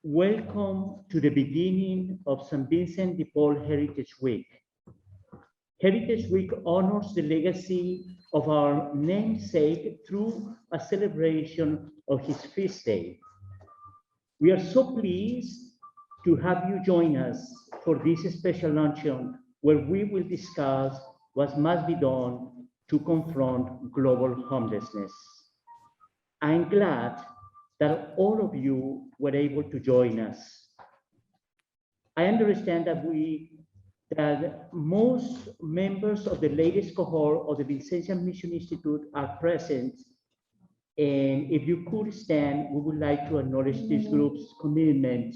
Welcome to the beginning of St. Vincent de Paul Heritage Week. Heritage Week honors the legacy of our namesake through a celebration of his feast day. We are so pleased to have you join us for this special luncheon where we will discuss what must be done to confront global homelessness. I'm glad that all of you were able to join us. I understand that most members of the latest cohort of the Vincentian Mission Institute are present. And if you could stand, we would like to acknowledge this group's commitment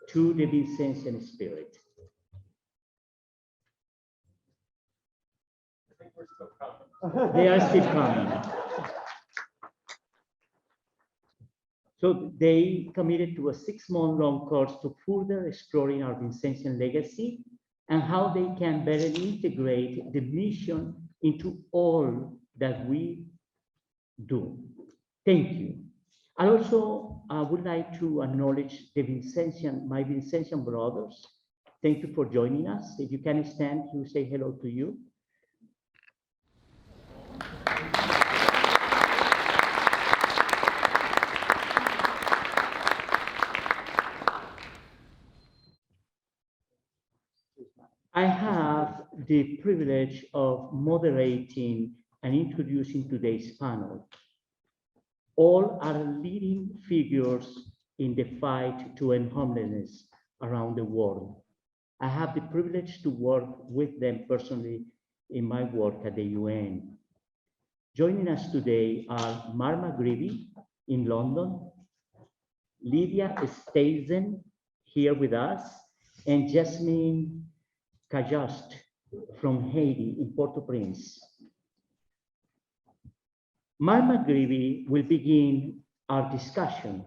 to the Vincentian spirit. I think we're still coming. They are still coming. So they committed to a 6-month-long course to further exploring our Vincentian legacy and how they can better integrate the mission into all that we do. Thank you. I also would like to acknowledge my Vincentian brothers. Thank you for joining us. If you can stand, to say hello to you. I have the privilege of moderating and introducing today's panel. All are leading figures in the fight to end homelessness around the world. I have the privilege to work with them personally in my work at the UN. Joining us today are McGreevy in London, Lydia Stazen here with us, and Jasmine Cajuste from Haiti in Port-au-Prince. Mark McGreevy will begin our discussion.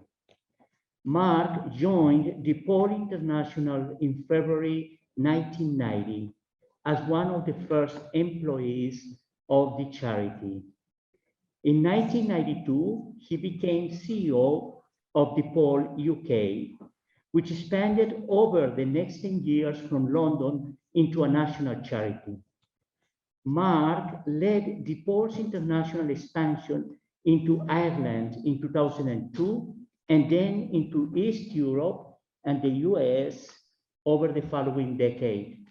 Mark joined Depaul International in February 1990 as one of the first employees of the charity. In 1992, he became CEO of Depaul UK, which expanded over the next 10 years from London into a national charity. Mark led Depaul's international expansion into Ireland in 2002, and then into East Europe and the US over the following decade.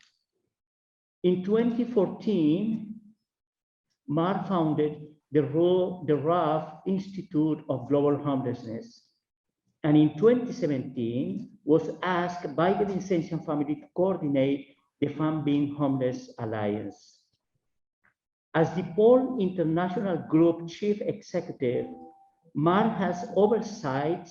In 2014, Mark founded the Ruff Institute of Global Homelessness, and in 2017 was asked by the Vincentian family to coordinate the FamVin Homeless Alliance. As Depaul International Group Chief Executive, Mark has oversight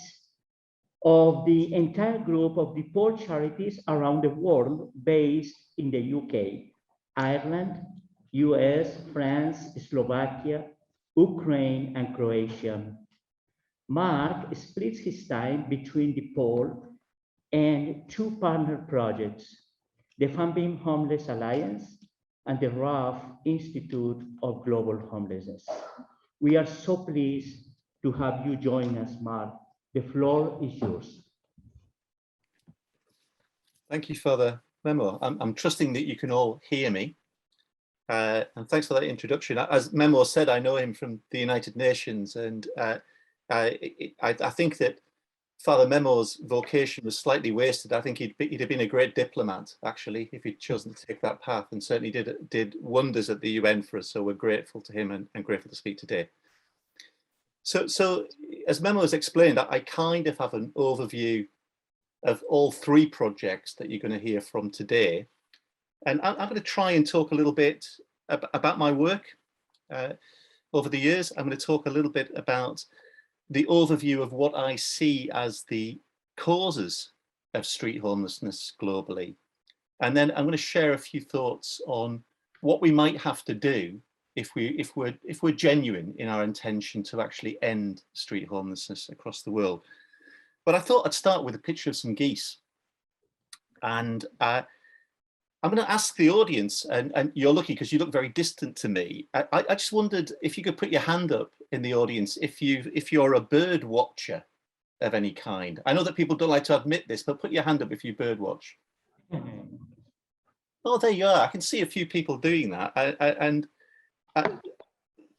of the entire group of Depaul charities around the world based in the UK, Ireland, US, France, Slovakia, Ukraine, and Croatia. Mark splits his time between Depaul and 2 partner projects, the FamVin Homeless Alliance and the Ruff Institute of Global Homelessness. We are so pleased to have you join us, Mark. The floor is yours. Thank you for the memo. I'm trusting that you can all hear me. And thanks for that introduction. As Memo said, I know him from the United Nations, and I think that Father Memo's vocation was slightly wasted. I think he'd have been a great diplomat, actually, if he'd chosen to take that path, and certainly did wonders at the UN for us. So we're grateful to him and grateful to speak today. So as Memo has explained, I kind of have an overview of all 3 projects that you're going to hear from today. And I'm going to try and talk a little bit about my work over the years. I'm going to talk a little bit about the overview of what I see as the causes of street homelessness globally. And then I'm going to share a few thoughts on what we might have to do if we're genuine in our intention to actually end street homelessness across the world. But I thought I'd start with a picture of some geese. And I'm going to ask the audience, and you're lucky because you look very distant to me. I just wondered if you could put your hand up in the audience if you're a bird watcher of any kind? I know that people don't like to admit this, but put your hand up if you birdwatch. Oh, there you are. I can see a few people doing that. And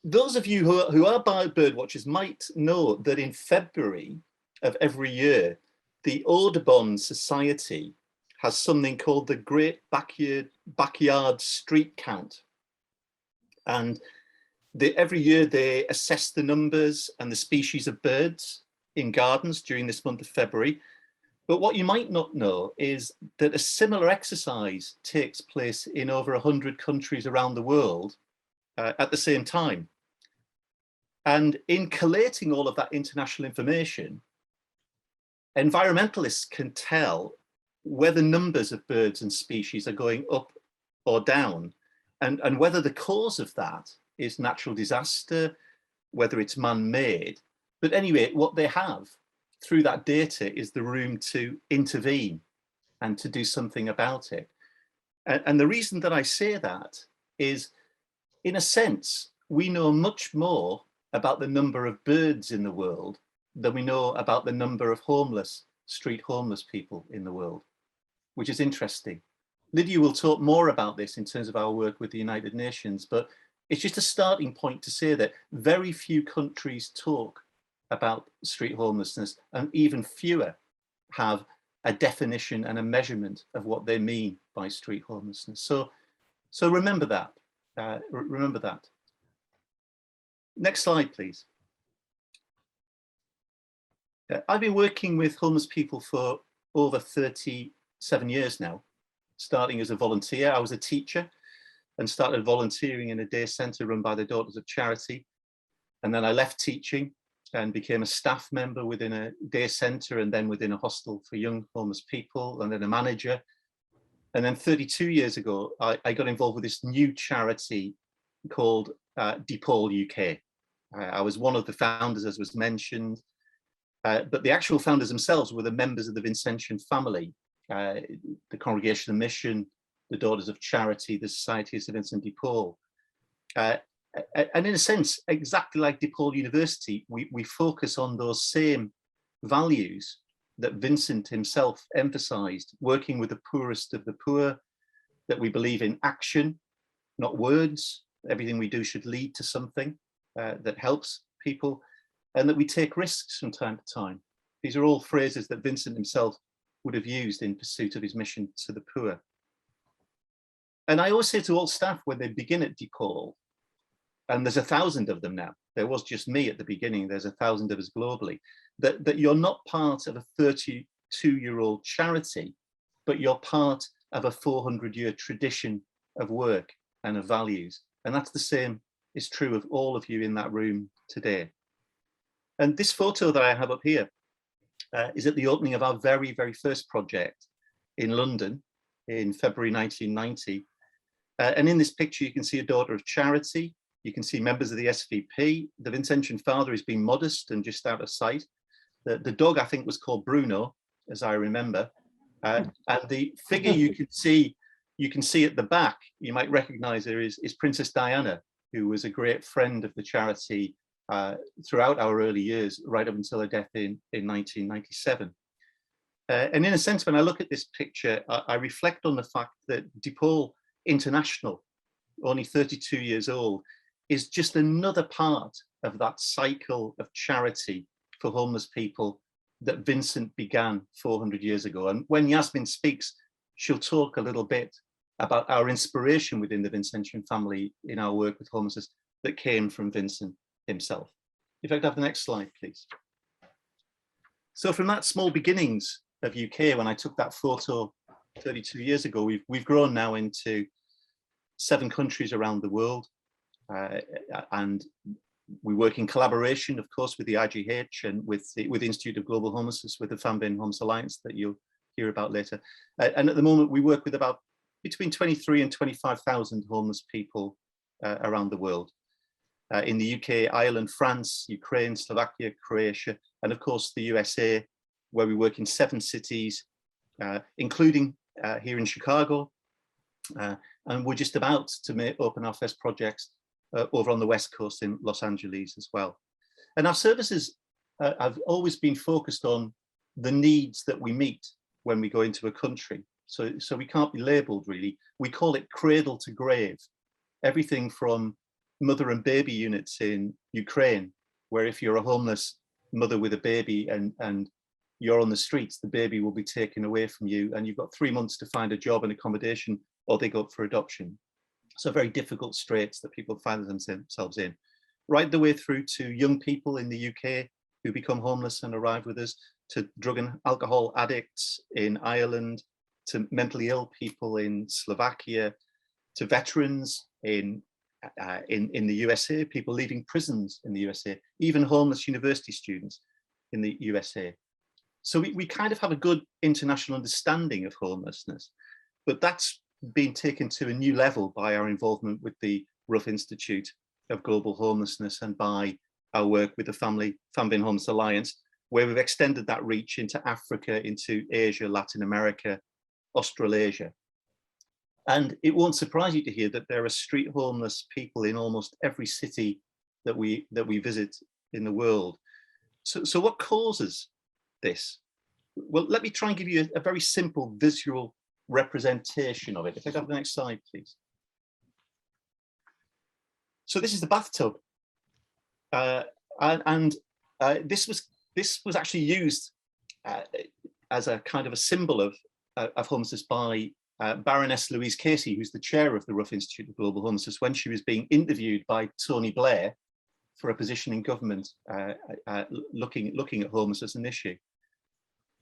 those of you who are bird watchers might know that in February of every year, the Audubon Society has something called the Great Backyard Street Count. And every year they assess the numbers and the species of birds in gardens during this month of February. But what you might not know is that a similar exercise takes place in over 100 countries around the world at the same time. And in collating all of that international information, environmentalists can tell whether numbers of birds and species are going up or down, and whether the cause of that is natural disaster, whether it's man-made. But anyway, what they have through that data is the room to intervene and to do something about it. And the reason that I say that is, in a sense, we know much more about the number of birds in the world than we know about the number of street homeless people in the world, which is interesting. Lydia will talk more about this in terms of our work with the United Nations, but it's just a starting point to say that very few countries talk about street homelessness, and even fewer have a definition and a measurement of what they mean by street homelessness. So remember that. Remember that. Next slide, please. I've been working with homeless people for over 37 years now, starting as a volunteer. I was a teacher and started volunteering in a day centre run by the Daughters of Charity. And then I left teaching and became a staff member within a day centre, and then within a hostel for young homeless people, and then a manager. And then 32 years ago, I got involved with this new charity called Depaul UK. I was one of the founders, as was mentioned, but the actual founders themselves were the members of the Vincentian family, the Congregation of Mission, the Daughters of Charity, the Society of St Vincent de Paul. And in a sense, exactly like DePaul University, we focus on those same values that Vincent himself emphasized, working with the poorest of the poor, that we believe in action, not words. Everything we do should lead to something that helps people, and that we take risks from time to time. These are all phrases that Vincent himself would have used in pursuit of his mission to the poor. And I always say to all staff when they begin at DePaul, and there's 1,000 of them now, there was just me at the beginning, there's 1,000 of us globally, that you're not part of a 32-year-old charity, but you're part of a 400-year tradition of work and of values. And that's the same is true of all of you in that room today. And this photo that I have up here is at the opening of our very, very first project in London in February 1990. And in this picture, you can see a Daughter of Charity. You can see members of the SVP. The Vincentian father is being modest and just out of sight. The dog, I think, was called Bruno, as I remember. And the figure you can see at the back, you might recognize her, is Princess Diana, who was a great friend of the charity throughout our early years, right up until her death in 1997. And in a sense, when I look at this picture, I reflect on the fact that Depaul International, only 32 years old, is just another part of that cycle of charity for homeless people that Vincent began 400 years ago. And when Yasmine speaks, she'll talk a little bit about our inspiration within the Vincentian family in our work with homelessness that came from Vincent himself. If I could have the next slide, please. So from that small beginnings of UK, when I took that photo 32 years ago, we've grown now into 7 countries around the world. And we work in collaboration, of course, with the IGH and with the Institute of Global Homelessness, with the FamVin Homeless Alliance that you'll hear about later. And at the moment, we work with about between 23 and 25,000 homeless people around the world. In the UK, Ireland, France, Ukraine, Slovakia, Croatia, and of course the USA, where we work in 7 cities, including here in Chicago. And we're just about to open our first projects over on the West Coast in Los Angeles as well. And our services have always been focused on the needs that we meet when we go into a country. So we can't be labelled really. We call it cradle to grave. Everything from mother and baby units in Ukraine, where if you're a homeless mother with a baby and you're on the streets, the baby will be taken away from you and you've got 3 months to find a job and accommodation, or they go up for adoption. So very difficult straits that people find themselves in. Right the way through to young people in the UK who become homeless and arrive with us, to drug and alcohol addicts in Ireland, to mentally ill people in Slovakia, to veterans in the USA, people leaving prisons in the USA, even homeless university students in the USA. So we kind of have a good international understanding of homelessness, but that's been taken to a new level by our involvement with the Ruff Institute of Global Homelessness and by our work with the FamVin Homeless Alliance, where we've extended that reach into Africa, into Asia, Latin America, Australasia. And it won't surprise you to hear that there are street homeless people in almost every city that we visit in the world. So what causes this? Well, let me try and give you a very simple visual representation of it. If I have the next slide, please. So this is the bathtub, this was actually used as a kind of a symbol of homelessness by Baroness Louise Casey, who's the chair of the Ruff Institute of Global Homelessness, when she was being interviewed by Tony Blair for a position in government looking at homelessness as an issue.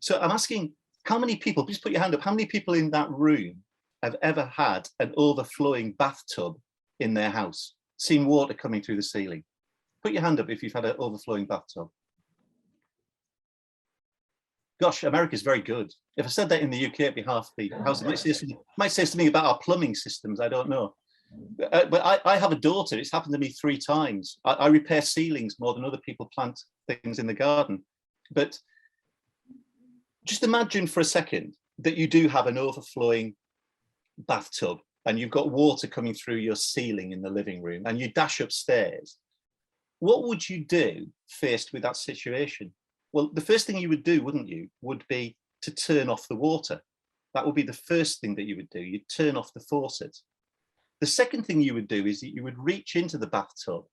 So I'm asking, how many people, please put your hand up, how many people in that room have ever had an overflowing bathtub in their house, seen water coming through the ceiling? Put your hand up if you've had an overflowing bathtub. Gosh, America's very good. If I said that in the UK at behalf of the House, it might say something about our plumbing systems, I don't know. But I have a daughter, it's happened to me 3 times. I repair ceilings more than other people plant things in the garden. But just imagine for a second that you do have an overflowing bathtub and you've got water coming through your ceiling in the living room and you dash upstairs. What would you do faced with that situation? Well, the first thing you would do, wouldn't you, would be to turn off the water. That would be the first thing that you would do. You'd turn off the faucet. The second thing you would do is that you would reach into the bathtub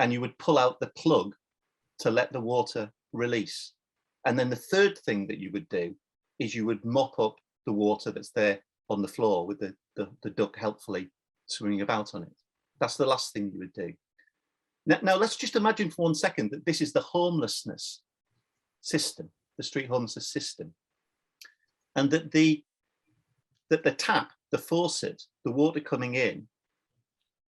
and you would pull out the plug to let the water release. And then the third thing that you would do is you would mop up the water that's there on the floor with the duck helpfully swimming about on it. That's the last thing you would do. Now let's just imagine for 1 second that this is the homelessness system, the street homelessness system, and that the tap, the faucet, the water coming in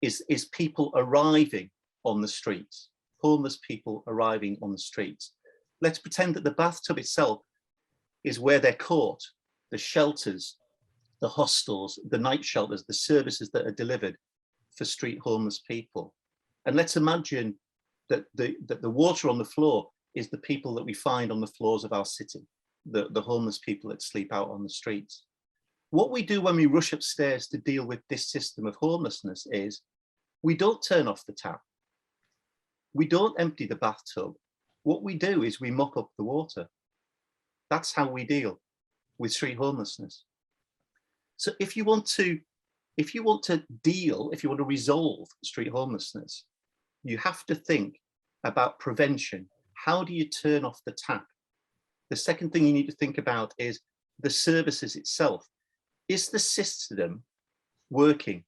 is people arriving on the streets, homeless people arriving on the streets. Let's pretend that the bathtub itself is where they're caught, the shelters, the hostels, the night shelters, the services that are delivered for street homeless people. And let's imagine that the water on the floor is the people that we find on the floors of our city, the homeless people that sleep out on the streets. What we do when we rush upstairs to deal with this system of homelessness is we don't turn off the tap. We don't empty the bathtub. What we do is we mop up the water. That's how we deal with street homelessness. So if you want to resolve street homelessness, you have to think about prevention. How do you turn off the tap? The second thing you need to think about is the services itself. Is the system working?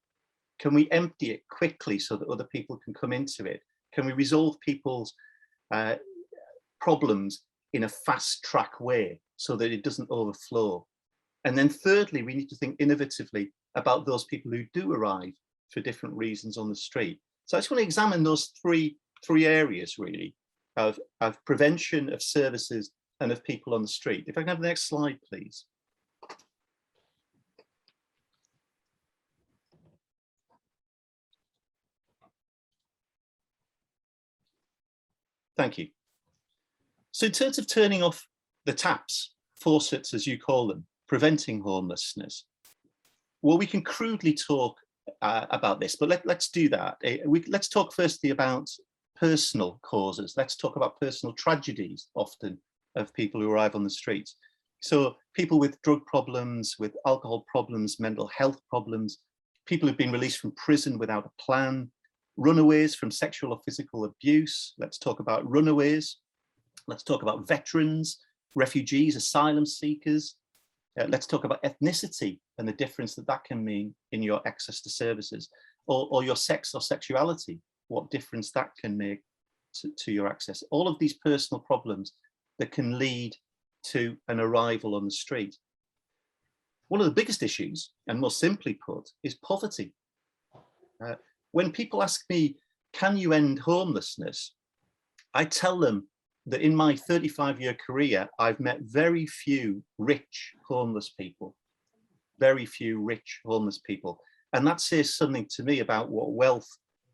Can we empty it quickly so that other people can come into it? Can we resolve people's problems in a fast track way so that it doesn't overflow? And then thirdly, we need to think innovatively about those people who do arrive for different reasons on the street. So I just want to examine those three areas really of prevention, of services, and of people on the street. If I can have the next slide, please. Thank you. So in terms of turning off the taps, faucets as you call them, preventing homelessness, well, we can crudely talk about this, but let's do that. Let's talk firstly about personal causes. Let's talk about personal tragedies often of people who arrive on the streets. So people with drug problems, with alcohol problems, mental health problems, people who've been released from prison without a plan, runaways from sexual or physical abuse. Let's talk about runaways. Let's talk about veterans, refugees, asylum seekers. Let's talk about ethnicity and the difference that that can mean in your access to services, or your sex or sexuality, what difference that can make to your access. All of these personal problems that can lead to an arrival on the street. One of the biggest issues, and more simply put, is poverty. When people ask me, can you end homelessness? I tell them that in my 35-year career, I've met very few rich homeless people, very few rich homeless people. And that says something to me about what wealth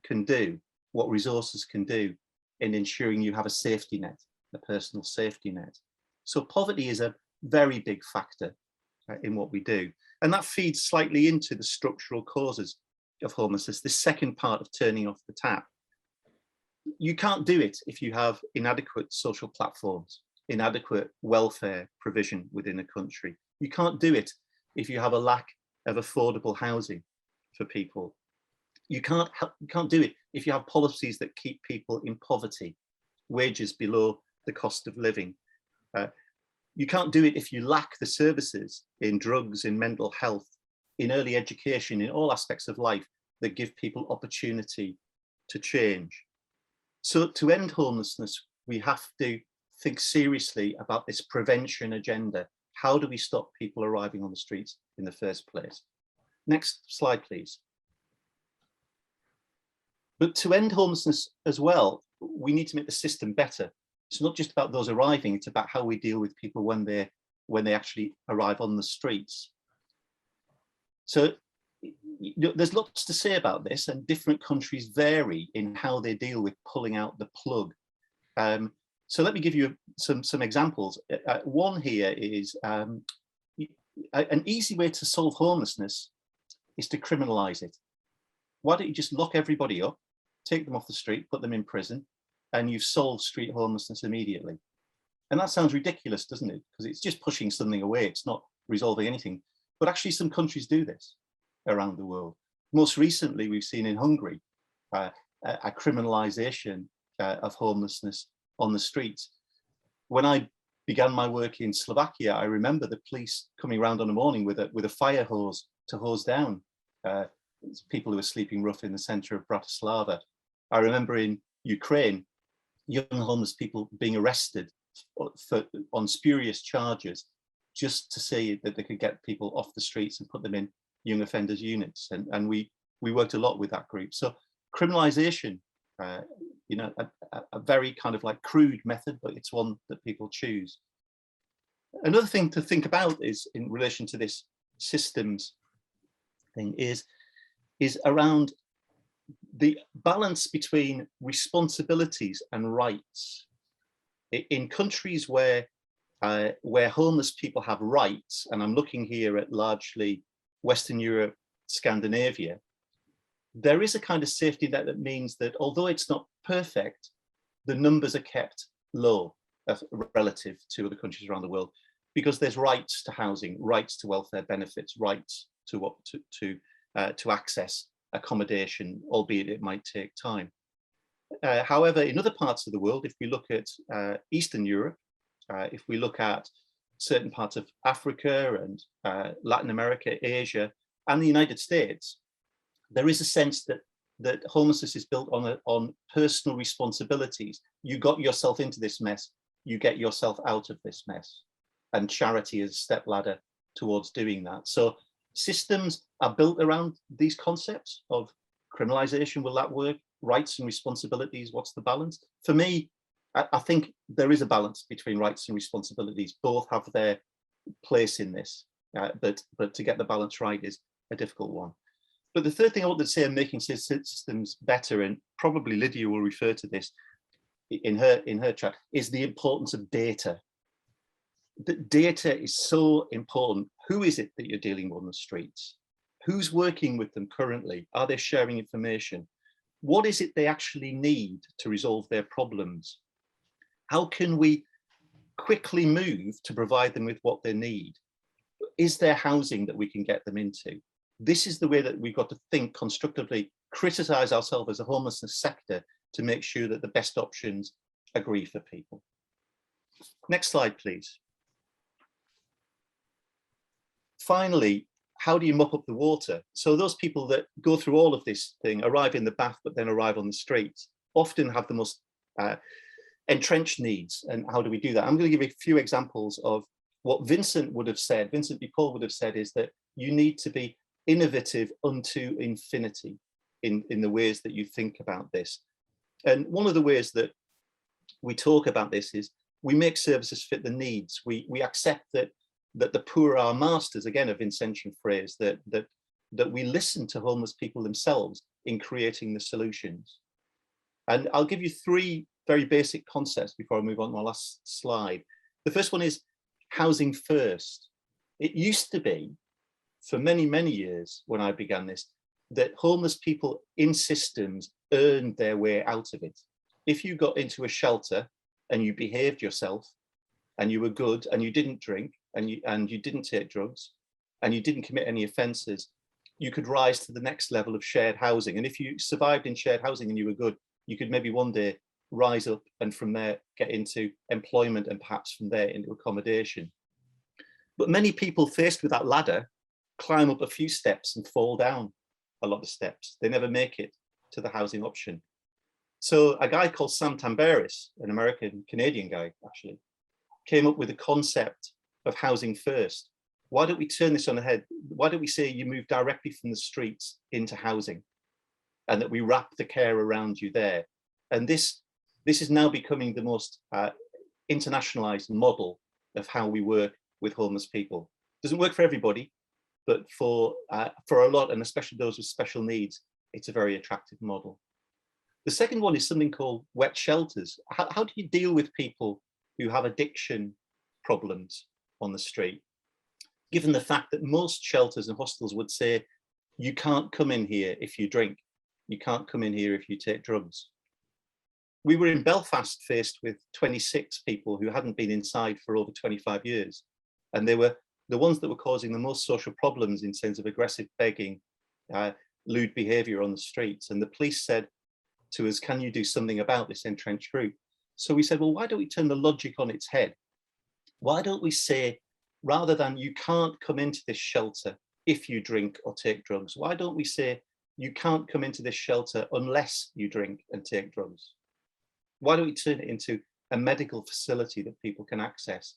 can do, what resources can do in ensuring you have a safety net, a personal safety net. So poverty is a very big factor in what we do. And that feeds slightly into the structural causes of homelessness, the second part of turning off the tap. You can't do it if you have inadequate social platforms, inadequate welfare provision within a country. You can't do it if you have a lack of affordable housing for people. You can't do it if you have policies that keep people in poverty, wages below the cost of living. You can't do it if you lack the services in drugs, in mental health, in early education, in all aspects of life that give people opportunity to change. So to end homelessness, we have to think seriously about this prevention agenda. How do we stop people arriving on the streets in the first place? Next slide, please. But to end homelessness as well, we need to make the system better. It's not just about those arriving, it's about how we deal with people when they actually arrive on the streets. So there's lots to say about this, and different countries vary in how they deal with pulling out the plug. So let me give you some examples. One here is an easy way to solve homelessness is to criminalize it. Why don't you just lock everybody up, take them off the street, put them in prison, and you've solved street homelessness immediately. And that sounds ridiculous, doesn't it? Because it's just pushing something away. It's not resolving anything. But actually, some countries do this around the world. Most recently, we've seen in Hungary a criminalization of homelessness on the streets. When I began my work in Slovakia, I remember the police coming around on a morning with a fire hose to hose down people who were sleeping rough in the center of Bratislava. I remember in Ukraine, young homeless people being arrested on spurious charges just to say that they could get people off the streets and put them in young offenders units. And we worked a lot with that group. So criminalization, you know, a very kind of like crude method, but it's one that people choose. Another thing to think about is in relation to this systems thing is around the balance between responsibilities and rights. In countries where homeless people have rights, and I'm looking here at largely Western Europe, Scandinavia, there is a kind of safety net that means that although it's not perfect, the numbers are kept low relative to other countries around the world, because there's rights to housing, rights to welfare benefits, rights to access accommodation, albeit it might take time. However, in other parts of the world, if we look at Eastern Europe, if we look at certain parts of Africa and Latin America, Asia, and the United States, there is a sense that homelessness is built on personal responsibilities. You got yourself into this mess, you get yourself out of this mess. And charity is a stepladder towards doing that. So systems are built around these concepts of criminalization. Will that work? Rights and responsibilities, what's the balance? For me, I think there is a balance between rights and responsibilities. Both have their place in this, but to get the balance right is a difficult one. But the third thing I wanted to say on making systems better, and probably Lydia will refer to this in her chat, is the importance of data. The data is so important. Who is it that you're dealing with on the streets? Who's working with them currently? Are they sharing information? What is it they actually need to resolve their problems? How can we quickly move to provide them with what they need? Is there housing that we can get them into? This is the way that we've got to think constructively, criticize ourselves as a homelessness sector to make sure that the best options agree for people. Next slide, please. Finally, how do you mop up the water? So those people that go through all of this thing, arrive in the bath, but then arrive on the streets, often have the most entrenched needs. And how do we do that? I'm going to give you a few examples of what Vincent would have said. Vincent Depaul would have said is that you need to be innovative unto infinity in the ways that you think about this. And one of the ways that we talk about this is we make services fit the needs. We accept that the poor are our masters, again, a Vincentian phrase, that we listen to homeless people themselves in creating the solutions. And I'll give you three very basic concepts before I move on to my last slide. The first one is housing first. It used to be, for many, many years when I began this, that homeless people in systems earned their way out of it. If you got into a shelter and you behaved yourself and you were good and you didn't drink and you didn't take drugs and you didn't commit any offences, you could rise to the next level of shared housing. And if you survived in shared housing and you were good, you could maybe one day rise up and from there get into employment and perhaps from there into accommodation. But many people faced with that ladder climb up a few steps and fall down a lot of steps. They never make it to the housing option. So a guy called Sam Tamberis, an American Canadian guy actually, came up with a concept of housing first. Why don't we turn this on the head? Why don't we say you move directly from the streets into housing and that we wrap the care around you there? And this is now becoming the most internationalized model of how we work with homeless people. Doesn't work for everybody, but for a lot, and especially those with special needs, it's a very attractive model. The second one is something called wet shelters. How do you deal with people who have addiction problems on the street? Given the fact that most shelters and hostels would say, you can't come in here if you drink, you can't come in here if you take drugs. We were in Belfast faced with 26 people who hadn't been inside for over 25 years. And they were the ones that were causing the most social problems in terms of aggressive begging, lewd behaviour on the streets. And the police said to us, can you do something about this entrenched group? So we said, well, why don't we turn the logic on its head? Why don't we say, rather than you can't come into this shelter if you drink or take drugs, why don't we say you can't come into this shelter unless you drink and take drugs? Why don't we turn it into a medical facility that people can access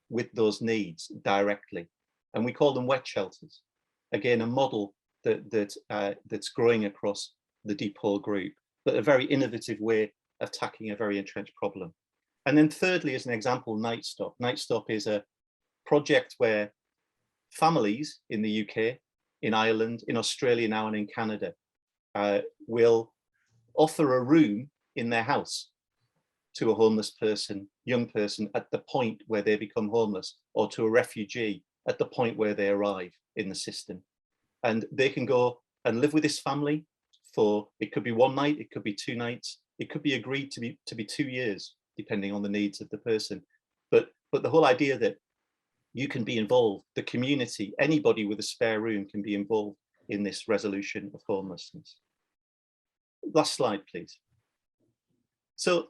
with those needs directly? And we call them wet shelters. Again, a model that's growing across the Depaul group, but a very innovative way of tackling a very entrenched problem. And then thirdly, as an example, Night Stop. Night Stop is a project where families in the UK, in Ireland, in Australia now, and in Canada will offer a room in their house to a homeless person, young person, at the point where they become homeless, or to a refugee at the point where they arrive in the system. And they can go and live with this family for, it could be one night, it could be 2 nights, it could be agreed to be 2 years, depending on the needs of the person. But the whole idea that you can be involved, the community, anybody with a spare room can be involved in this resolution of homelessness. Last slide, please. So,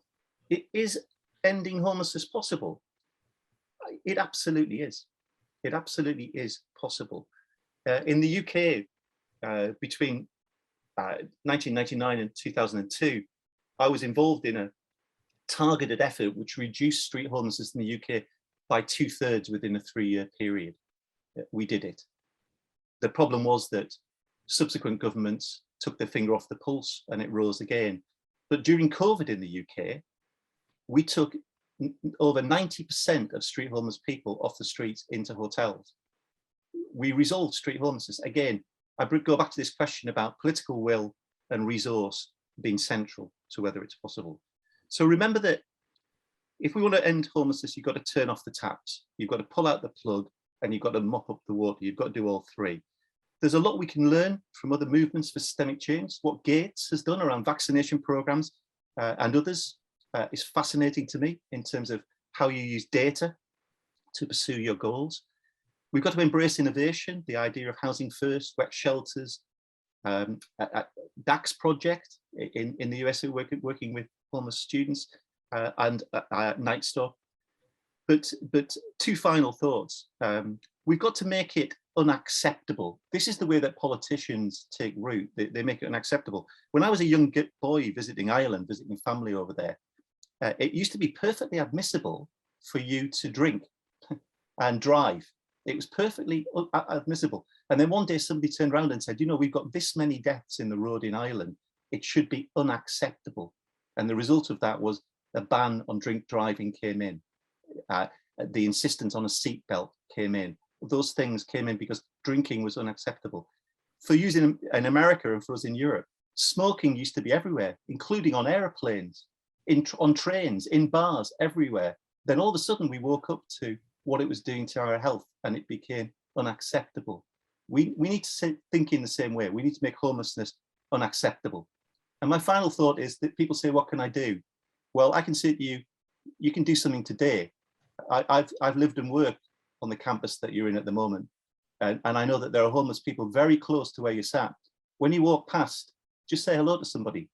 is ending homelessness possible? It absolutely is. It absolutely is possible. In the UK, between 1999 and 2002, I was involved in a targeted effort which reduced street homelessness in the UK by 2/3 within a 3-year period. We did it. The problem was that subsequent governments took their finger off the pulse and it rose again. But during COVID in the UK, we took over 90% of street homeless people off the streets into hotels. We resolved street homelessness. Again, I go back to this question about political will and resource being central to whether it's possible. So remember that if we want to end homelessness, you've got to turn off the taps, you've got to pull out the plug, and you've got to mop up the water. You've got to do all three. There's a lot we can learn from other movements for systemic change. What Gates has done around vaccination programs and others is fascinating to me in terms of how you use data to pursue your goals. We've got to embrace innovation, the idea of housing first, wet shelters, DAX project in the US, working with homeless students, and Night Stop. But two final thoughts. We've got to make it unacceptable. This is the way that politicians take root. They make it unacceptable. When I was a young boy visiting Ireland, visiting family over there, it used to be perfectly admissible for you to drink and drive. It was perfectly admissible. And then one day somebody turned around and said, you know, we've got this many deaths in the road in Ireland. It should be unacceptable. And the result of that was a ban on drink driving came in. The insistence on a seatbelt came in. Those things came in because drinking was unacceptable. For using in America and for us in Europe, smoking used to be everywhere, including on airplanes, on trains, in bars, everywhere. Then all of a sudden we woke up to what it was doing to our health and it became unacceptable. We need to think in the same way. We need to make homelessness unacceptable. And my final thought is that people say, what can I do? Well, I can say to you, you can do something today. I've lived and worked on the campus that you're in at the moment. And I know that there are homeless people very close to where you sat. When you walk past, just say hello to somebody.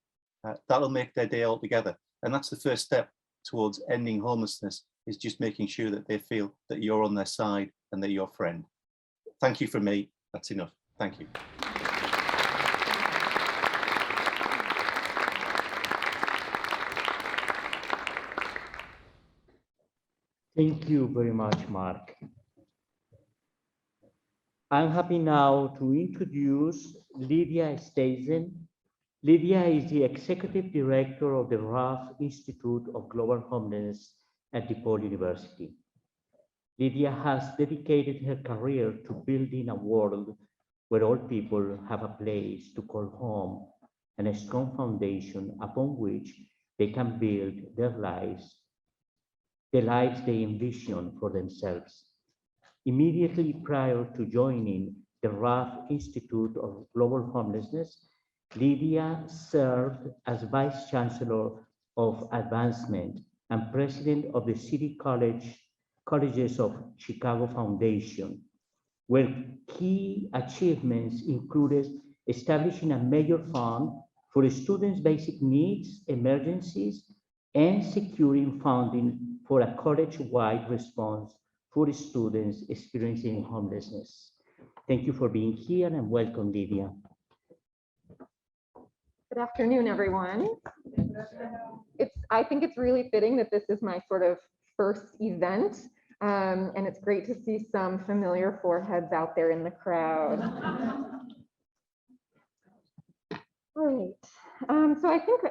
That'll make their day altogether. And that's the first step towards ending homelessness, is just making sure that they feel that you're on their side and they're your friend. Thank you from me. That's enough. Thank you. Thank you very much, Mark. I'm happy now to introduce Lydia Stazen. Lydia is the Executive Director of the Ruff Institute of Global Homelessness at Depaul University. Lydia has dedicated her career to building a world where all people have a place to call home and a strong foundation upon which they can build their lives, the lives they envision for themselves. Immediately prior to joining the Ruff Institute of Global Homelessness, Lydia served as Vice Chancellor of Advancement and President of the City Colleges of Chicago Foundation, where key achievements included establishing a major fund for students' basic needs, emergencies, and securing funding for a college-wide response for students experiencing homelessness. Thank you for being here and welcome, Lydia. Good afternoon, everyone. I think it's really fitting that this is my sort of first event, and it's great to see some familiar foreheads out there in the crowd. All right. So I think,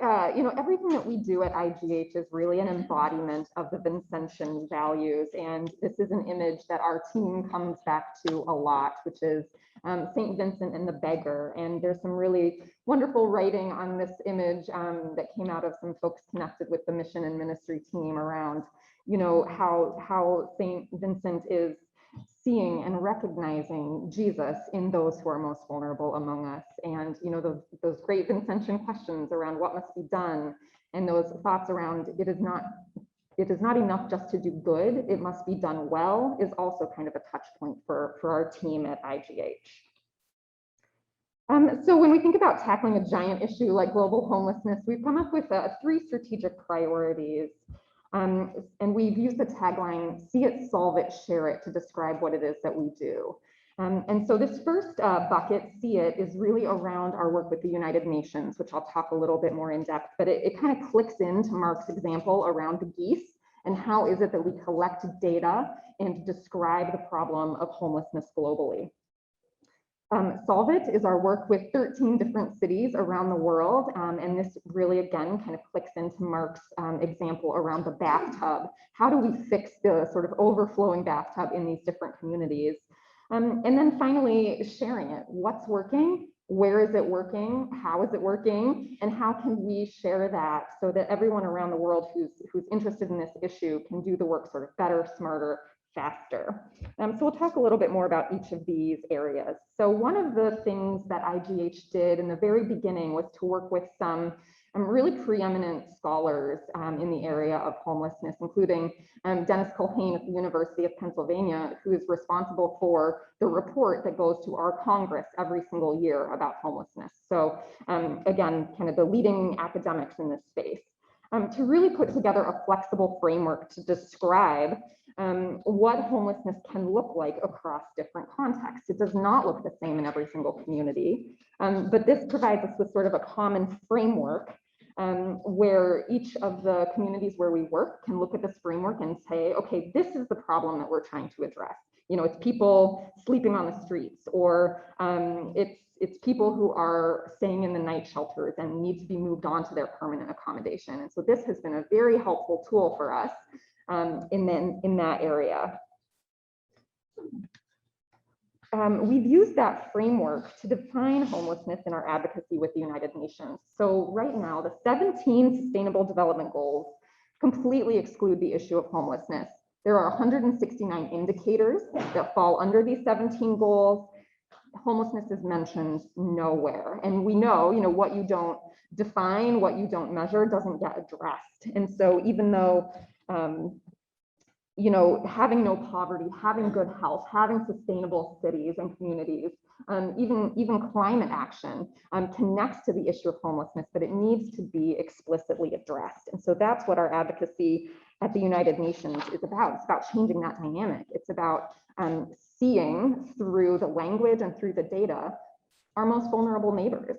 everything that we do at IGH is really an embodiment of the Vincentian values. And this is an image that our team comes back to a lot, which is St. Vincent and the Beggar. And there's some really wonderful writing on this image that came out of some folks connected with the mission and ministry team around, how St. Vincent is seeing and recognizing Jesus in those who are most vulnerable among us. And, those great Vincentian questions around what must be done, and those thoughts around it is not enough just to do good, it must be done well, is also kind of a touch point for our team at IGH. So when we think about tackling a giant issue like global homelessness, we've come up with 3 strategic priorities. And we've used the tagline, see it, solve it, share it, to describe what it is that we do. And so this first bucket, see it, is really around our work with the United Nations, which I'll talk a little bit more in depth, but it kind of clicks into Mark's example around the geese and how is it that we collect data and describe the problem of homelessness globally. Solve It is our work with 13 different cities around the world. And this really, again, kind of clicks into Mark's example around the bathtub. How do we fix the sort of overflowing bathtub in these different communities? And then finally, sharing it. What's working? Where is it working? How is it working? And how can we share that so that everyone around the world who's interested in this issue can do the work sort of better, smarter, faster. So we'll talk a little bit more about each of these areas. So one of the things that IGH did in the very beginning was to work with some really preeminent scholars in the area of homelessness, including Dennis Culhane at the University of Pennsylvania, who is responsible for the report that goes to our Congress every single year about homelessness. So again, kind of the leading academics in this space, to really put together a flexible framework to describe what homelessness can look like across different contexts. It does not look the same in every single community, but this provides us with sort of a common framework where each of the communities where we work can look at this framework and say, okay, this is the problem that we're trying to address. You know, it's people sleeping on the streets, or it's people who are staying in the night shelters and need to be moved on to their permanent accommodation. And so this has been a very helpful tool for us in that area. We've used that framework to define homelessness in our advocacy with the United Nations. So right now, the 17 Sustainable Development Goals completely exclude the issue of homelessness. There are 169 indicators that fall under these 17 goals. Homelessness is mentioned nowhere. And we know, what you don't define, what you don't measure doesn't get addressed. And so even though having no poverty, having good health, having sustainable cities and communities, even climate action connects to the issue of homelessness, but it needs to be explicitly addressed. And so that's what our advocacy at the United Nations is about. It's about changing that dynamic. It's about seeing through the language and through the data our most vulnerable neighbors.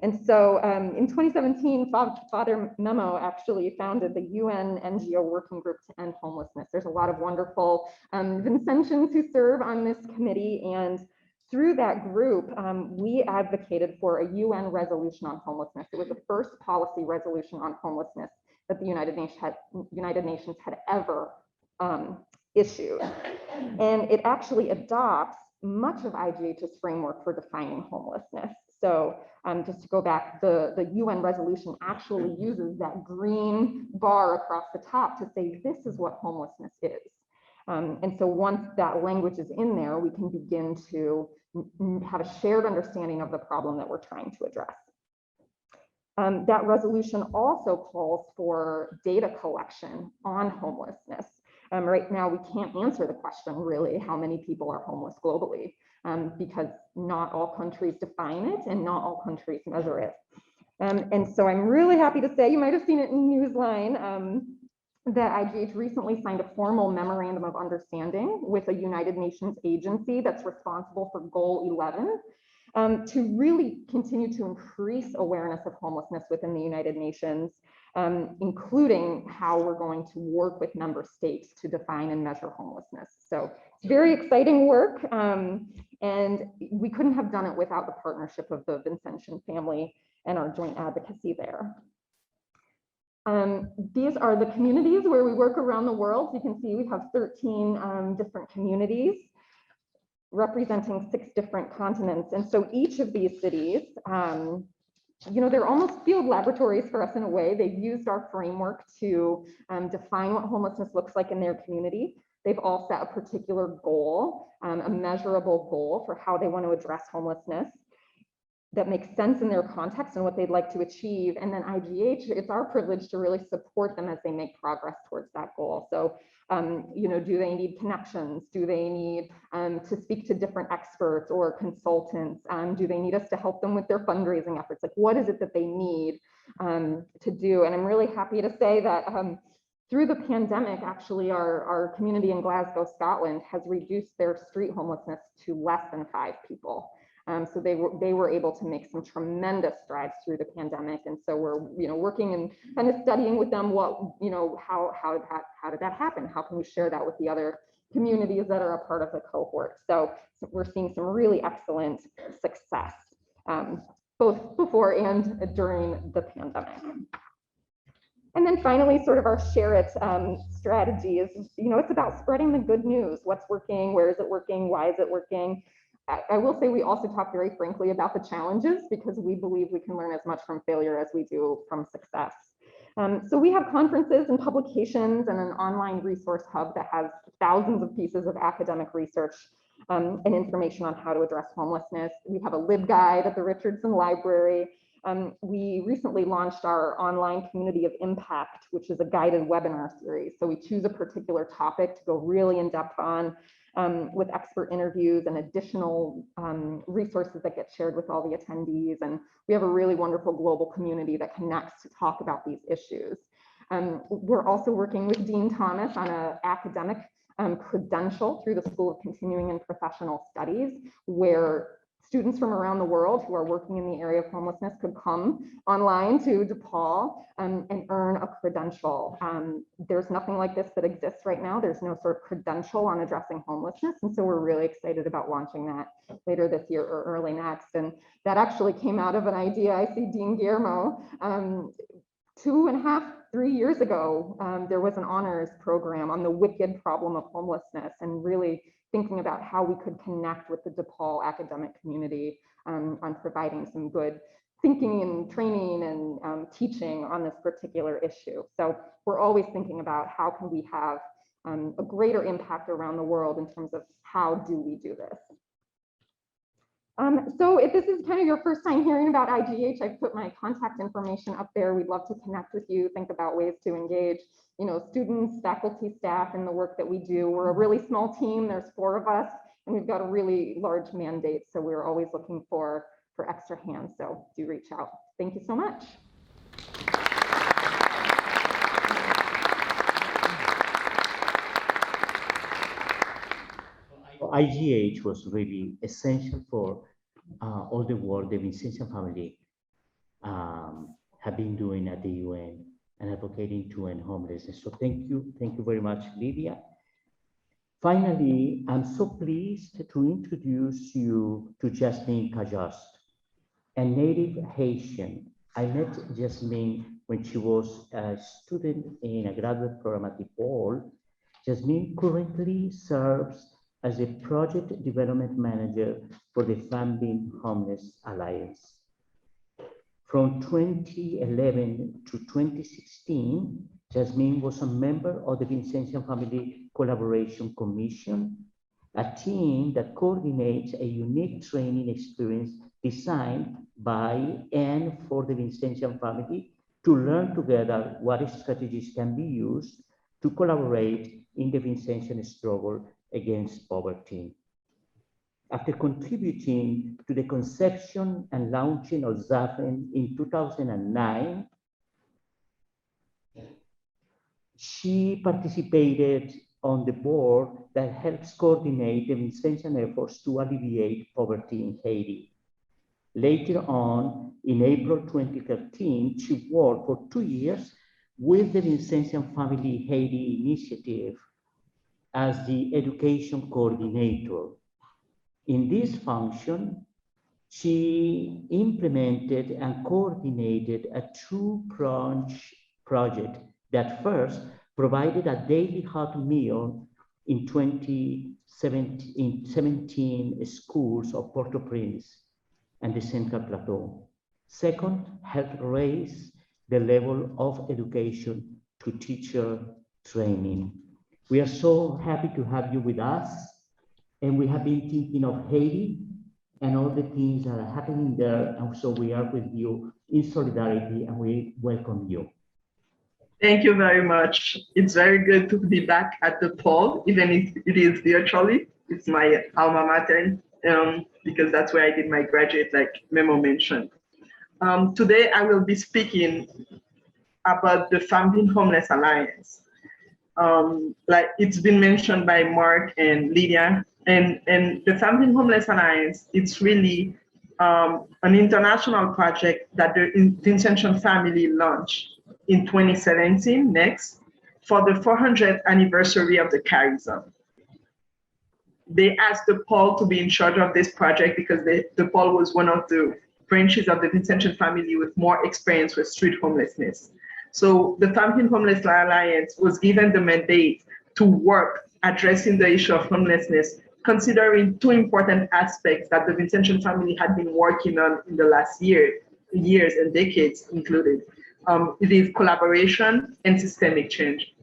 And so in 2017, Father Memo actually founded the UN NGO Working Group to End Homelessness. There's a lot of wonderful Vincentians who serve on this committee. And through that group, we advocated for a UN resolution on homelessness. It was the first policy resolution on homelessness that the United Nations had ever issued. And it actually adopts much of IGH's framework for defining homelessness. So just to go back, the UN resolution actually uses that green bar across the top to say, this is what homelessness is. And so once that language is in there, we can begin to have a shared understanding of the problem that we're trying to address. That resolution also calls for data collection on homelessness. Right now, we can't answer the question, really, how many people are homeless globally, because not all countries define it and not all countries measure it. And so I'm really happy to say, you might have seen it in Newsline, that IGH recently signed a formal memorandum of understanding with a United Nations agency that's responsible for Goal 11, to really continue to increase awareness of homelessness within the United Nations, including how we're going to work with member states to define and measure homelessness. So it's very exciting work, and we couldn't have done it without the partnership of the Vincentian family and our joint advocacy there. These are the communities where we work around the world. You can see we have 13 different communities representing 6 different continents. And so each of these cities, they're almost field laboratories for us in a way. They've used our framework to define what homelessness looks like in their community. They've all set a particular goal, a measurable goal for how they want to address homelessness that makes sense in their context and what they'd like to achieve. And then IGH, it's our privilege to really support them as they make progress towards that goal. So, do they need connections? Do they need to speak to different experts or consultants? Do they need us to help them with their fundraising efforts? Like, what is it that they need to do? And I'm really happy to say that through the pandemic, actually, our community in Glasgow, Scotland has reduced their street homelessness to less than 5 people. So they were able to make some tremendous strides through the pandemic, and so we're working and kind of studying with them what how did that happen? How can we share that with the other communities that are a part of the cohort? So we're seeing some really excellent success, both before and during the pandemic. And then finally, sort of our share it strategy is, it's about spreading the good news. What's working? Where is it working? Why is it working? I will say we also talk very frankly about the challenges, because we believe we can learn as much from failure as we do from success. So we have conferences and publications and an online resource hub that has thousands of pieces of academic research and information on how to address homelessness. We have a LibGuide at the Richardson Library. We recently launched our online community of impact, which is a guided webinar series. So we choose a particular topic to go really in depth on with expert interviews and additional resources that get shared with all the attendees. And we have a really wonderful global community that connects to talk about these issues. We're also working with Dean Thomas on an academic credential through the School of Continuing and Professional Studies, where students from around the world who are working in the area of homelessness could come online to Depaul and earn a credential. There's nothing like this that exists right now. There's no sort of credential on addressing homelessness. And so we're really excited about launching that later this year or early next. And that actually came out of an idea. I see Dean Guillermo. 3 years ago, there was an honors program on the wicked problem of homelessness, and really thinking about how we could connect with the DePaul academic community on providing some good thinking and training and teaching on this particular issue. So we're always thinking about how can we have a greater impact around the world in terms of how do we do this. So if this is kind of your first time hearing about IGH, I've put my contact information up there. We'd love to connect with you, think about ways to engage, you know, students, faculty, staff in the work that we do. We're a really small team. There's 4 of us, and we've got a really large mandate. So we're always looking for extra hands. So do reach out. Thank you so much. IGH was really essential for all the work the Vincentian family have been doing at the UN and advocating to end homelessness. So thank you very much, Lydia. Finally, I'm so pleased to introduce you to Jasmine Cajuste, a native Haitian. I met Jasmine when she was a student in a graduate program at Depaul. Jasmine currently serves as a project development manager for the FamVin Homeless Alliance. From 2011 to 2016, Jasmine was a member of the Vincentian Family Collaboration Commission, a team that coordinates a unique training experience designed by and for the Vincentian family to learn together what strategies can be used to collaborate in the Vincentian struggle against poverty. After contributing to the conception and launching of Stazen in 2009, she participated on the board that helps coordinate the Vincentian efforts to alleviate poverty in Haiti. Later on, in April 2013, she worked for 2 years with the Vincentian Family Haiti Initiative as the education coordinator. In this function, she implemented and coordinated a two-pronged project that first provided a daily hot meal in 17 schools of Port-au-Prince and the Central Plateau. Second, helped raise the level of education to teacher training. We are so happy to have you with us, and we have been thinking of Haiti and all the things that are happening there, and so we are with you in solidarity, and we welcome you. Thank you very much. It's very good to be back at Depaul, even if it is virtually. It's my alma mater, because that's where I did my graduate, like Memo mentioned. Today, I will be speaking about the FamVin Homeless Alliance. Like it's been mentioned by Mark and Lydia, and the FamVin Homeless Alliance, it's really an international project that the Vincentian family launched in 2017, for the 400th anniversary of the Carry Zone. They asked Depaul to be in charge of this project because Depaul was one of the branches of the Vincentian family with more experience with street homelessness. So the FamVin Homeless Alliance was given the mandate to work addressing the issue of homelessness, considering 2 important aspects that the Vincentian family had been working on in the last years and decades included. It is collaboration and systemic change.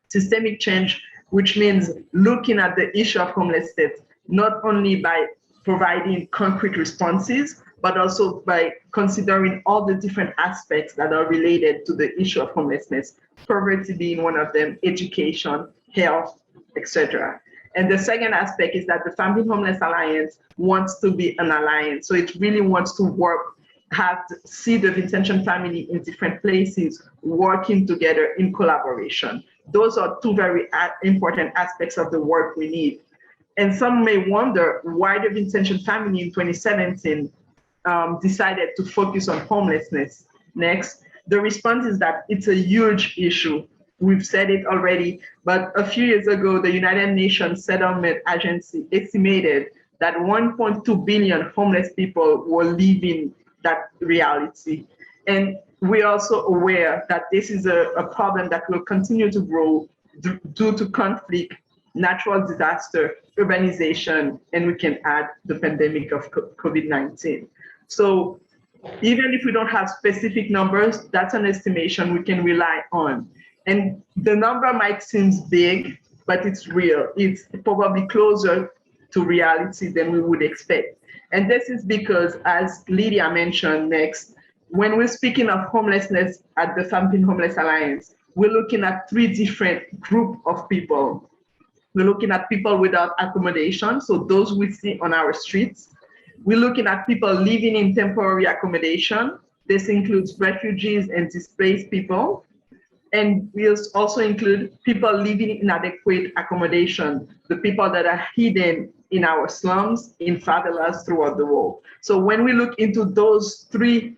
Systemic change, which means looking at the issue of homelessness, not only by providing concrete responses, but also by considering all the different aspects that are related to the issue of homelessness, poverty being one of them, education, health, etc. And the second aspect is that the FamVin Homeless Alliance wants to be an alliance. So it really wants to work, see the Vincentian family in different places, working together in collaboration. Those are two very important aspects of the work we need. And some may wonder why the Vincentian family in 2017 decided to focus on homelessness next. The response is that it's a huge issue. We've said it already, but a few years ago, the United Nations Settlement Agency estimated that 1.2 billion homeless people were living that reality. And we're also aware that this is a problem that will continue to grow due to conflict, natural disaster, urbanization, and we can add the pandemic of COVID-19. So even if we don't have specific numbers, that's an estimation we can rely on. And the number might seem big, but it's real. It's probably closer to reality than we would expect. And this is because, as Lydia mentioned next, when we're speaking of homelessness at the FamVin Homeless Alliance, we're looking at three different groups of people. We're looking at people without accommodation, so those we see on our streets. We're looking at people living in temporary accommodation. This includes refugees and displaced people. And we also include people living in inadequate accommodation, the people that are hidden in our slums, in favelas throughout the world. So when we look into those three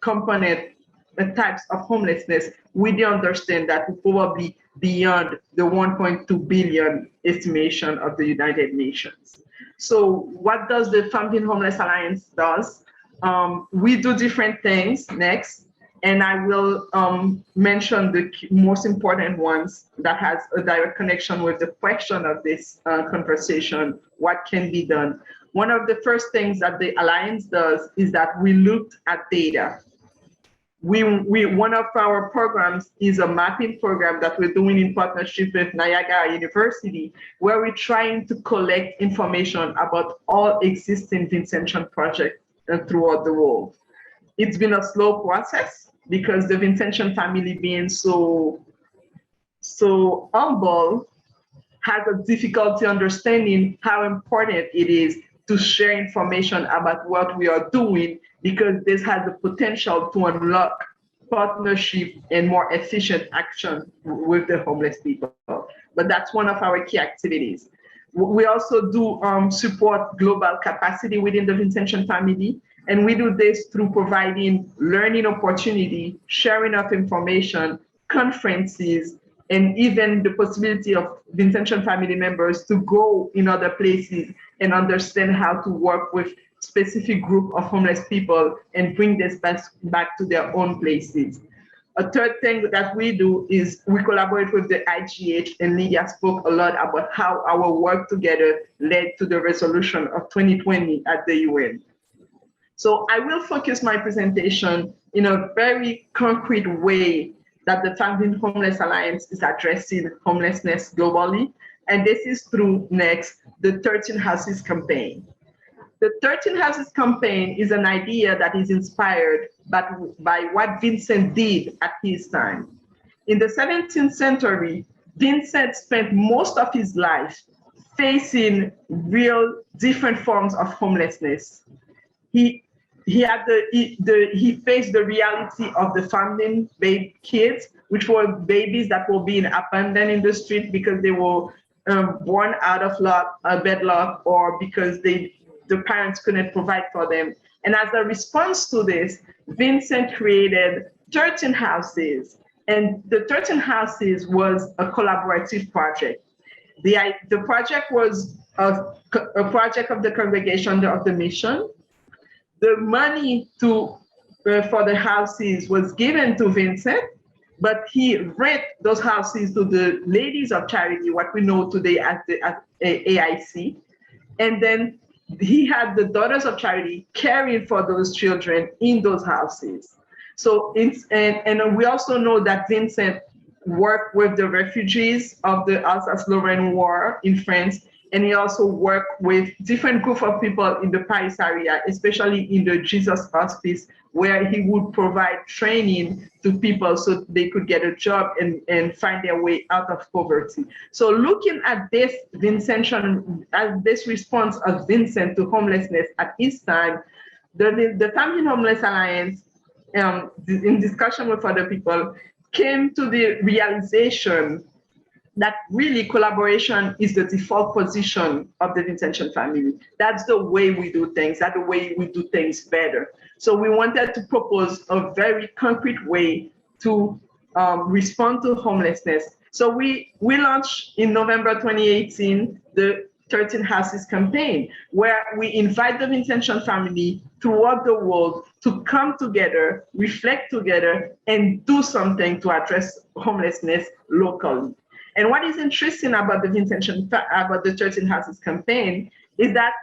component types of homelessness, we do understand that we're probably beyond the 1.2 billion estimation of the United Nations. So what does the FamVin Homeless Alliance does? We do different things next. And I will mention the most important ones that has a direct connection with the question of this conversation, what can be done. One of the first things that the Alliance does is that we looked at data. One of our programs is a mapping program that we're doing in partnership with Niagara University, where we're trying to collect information about all existing Vincentian projects throughout the world. It's been a slow process, because the Vincentian family being so humble has a difficulty understanding how important it is to share information about what we are doing, because this has the potential to unlock partnership and more efficient action with the homeless people. But that's one of our key activities. We also do support global capacity within the Vincentian family. And we do this through providing learning opportunity, sharing of information, conferences, and even the possibility of Vincentian family members to go in other places and understand how to work with specific group of homeless people and bring this back to their own places. A third thing that we do is we collaborate with the IGH, and Lydia spoke a lot about how our work together led to the resolution of 2020 at the UN. So I will focus my presentation in a very concrete way that the FamVin Homeless Alliance is addressing homelessness globally. And this is through next, the 13 Houses campaign. The 13 Houses campaign is an idea that is inspired by what Vincent did at his time. In the 17th century, Vincent spent most of his life facing real different forms of homelessness. He faced the reality of the FamVin baby kids, which were babies that were being abandoned in the street because they were born out of wedlock, or because the parents couldn't provide for them. And as a response to this, Vincent created 13 houses. And the 13 houses was a collaborative project. The project was a project of the congregation of the mission. The money for the houses was given to Vincent, but he rent those houses to the Ladies of Charity, what we know today as AIC. And then he had the Daughters of Charity caring for those children in those houses. So and we also know that Vincent worked with the refugees of the Alsace-Lorraine War in France, and he also worked with different group of people in the Paris area, especially in the Jesus Hospice, where he would provide training to people so they could get a job and find their way out of poverty. So looking at this Vincentian, as this response of Vincent to homelessness at his time, the FamVin Homeless Alliance, in discussion with other people, came to the realization that really collaboration is the default position of the Vincentian family. That's the way we do things. That's the way we do things better. So we wanted to propose a very concrete way to respond to homelessness. So we launched in November 2018 the 13 Houses campaign, where we invite the Vincentian family throughout the world to come together, reflect together, and do something to address homelessness locally. And what is interesting about the about the 13 Houses campaign is that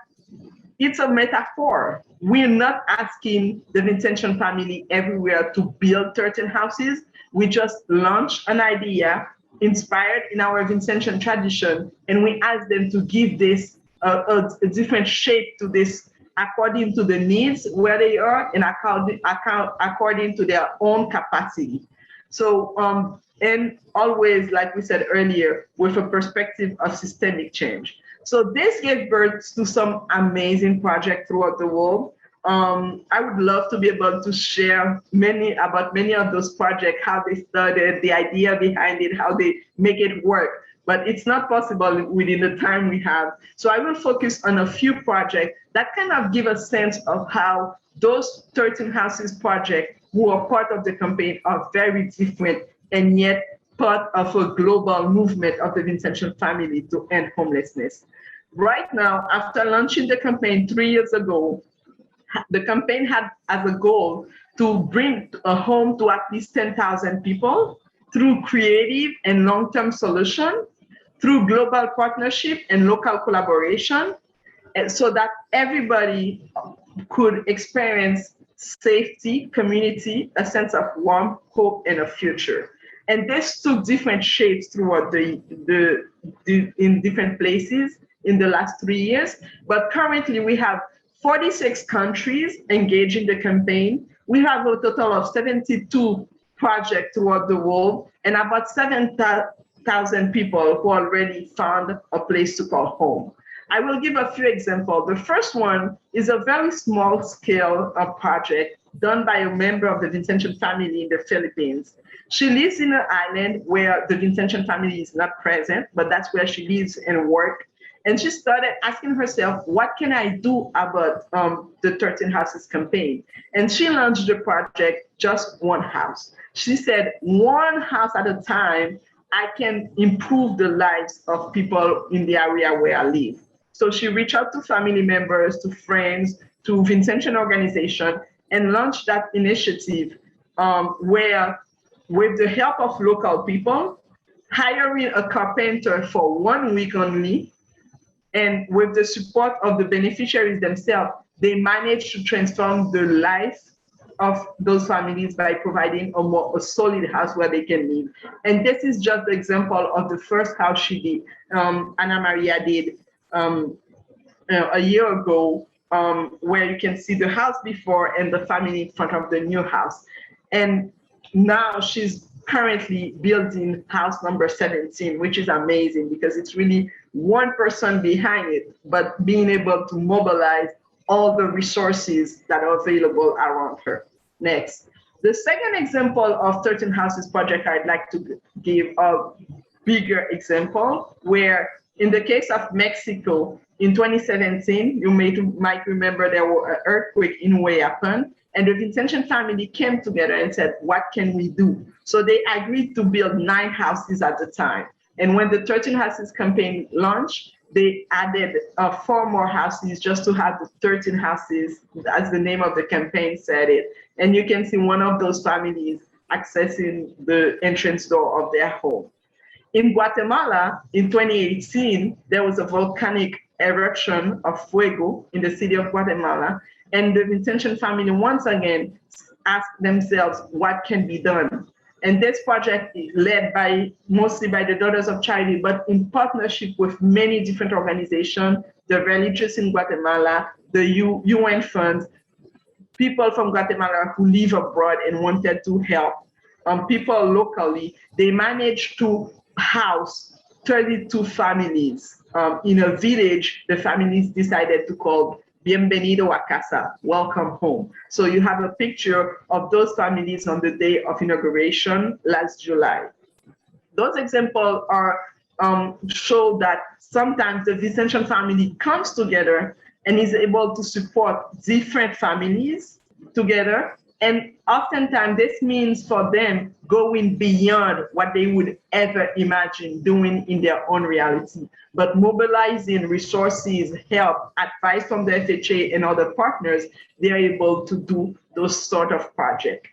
it's a metaphor. We're not asking the Vincentian family everywhere to build 13 houses. We just launch an idea inspired in our Vincentian tradition, and we ask them to give this a different shape to this according to the needs where they are and according to their own capacity. So, and always, like we said earlier, with a perspective of systemic change. So this gave birth to some amazing projects throughout the world. I would love to be able to share many of those projects, how they started, the idea behind it, how they make it work, but it's not possible within the time we have. So I will focus on a few projects that kind of give a sense of how those 13 Houses projects who are part of the campaign are very different and yet part of a global movement of the Vincentian family to end homelessness. Right now, after launching the campaign 3 years ago, the campaign had as a goal to bring a home to at least 10,000 people through creative and long-term solution, through global partnership and local collaboration, and so that everybody could experience safety, community, a sense of warmth, hope, and a future. And this took different shapes throughout in different places in the last 3 years. But currently we have 46 countries engaged in the campaign. We have a total of 72 projects throughout the world and about 7,000 people who already found a place to call home. I will give a few examples. The first one is a very small scale project done by a member of the Vincentian family in the Philippines. She lives in an island where the Vincentian family is not present, but that's where she lives and works. And she started asking herself, what can I do about the 13 Houses campaign? And she launched the project, Just One House. She said, one house at a time, I can improve the lives of people in the area where I live. So she reached out to family members, to friends, to Vincentian organization, and launched that initiative where, with the help of local people, hiring a carpenter for 1 week only, and with the support of the beneficiaries themselves, they managed to transform the life of those families by providing a solid house where they can live. And this is just the example of the first house she did, Ana Maria did a year ago, where you can see the house before and the family in front of the new house. And now she's currently building house number 17, which is amazing because it's really one person behind it, but being able to mobilize all the resources that are available around her. Next. The second example of 13 Houses project I'd like to give a bigger example, where in the case of Mexico, in 2017, you might remember there was an earthquake in Hueyapan, and the Vincentian family came together and said, what can we do? So they agreed to build 9 houses at the time. And when the 13 Houses campaign launched, they added 4 more houses just to have the 13 houses, as the name of the campaign said it. And you can see one of those families accessing the entrance door of their home. In Guatemala, in 2018, there was a volcanic eruption of fuego in the city of Guatemala. And the Vincentian family once again ask themselves what can be done. And this project is led mostly by the Daughters of Charity, but in partnership with many different organizations, the religious in Guatemala, the UN funds, people from Guatemala who live abroad and wanted to help. People locally, they managed to house 32 families in a village the families decided to call Bienvenido a Casa, welcome home. So you have a picture of those families on the day of inauguration last July. Those examples are show that sometimes the Vincentian family comes together and is able to support different families together. And oftentimes this means for them going beyond what they would ever imagine doing in their own reality, but mobilizing resources, help, advice from the FHA and other partners, they're able to do those sort of projects.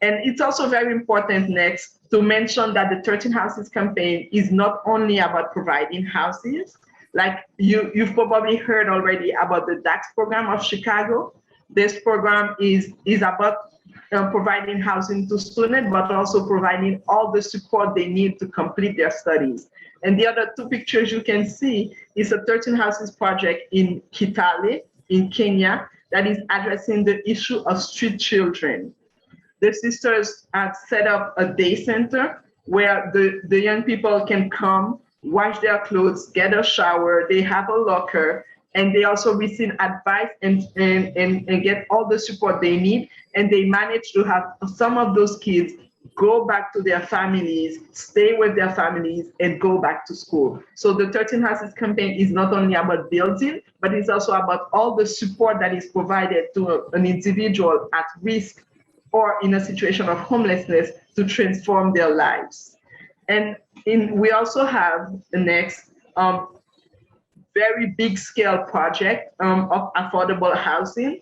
And it's also very important next to mention that the 13 Houses campaign is not only about providing houses, like you've probably heard already about the DAX program of Chicago. This program is about providing housing to students, but also providing all the support they need to complete their studies. And the other two pictures you can see is a 13 Houses project in Kitale, in Kenya, that is addressing the issue of street children. The sisters have set up a day center where the young people can come, wash their clothes, get a shower, they have a locker, and they also receive advice and get all the support they need. And they manage to have some of those kids go back to their families, stay with their families, and go back to school. So the 13 Houses campaign is not only about building, but it's also about all the support that is provided to an individual at risk or in a situation of homelessness to transform their lives. And we also have the next very big scale project of affordable housing.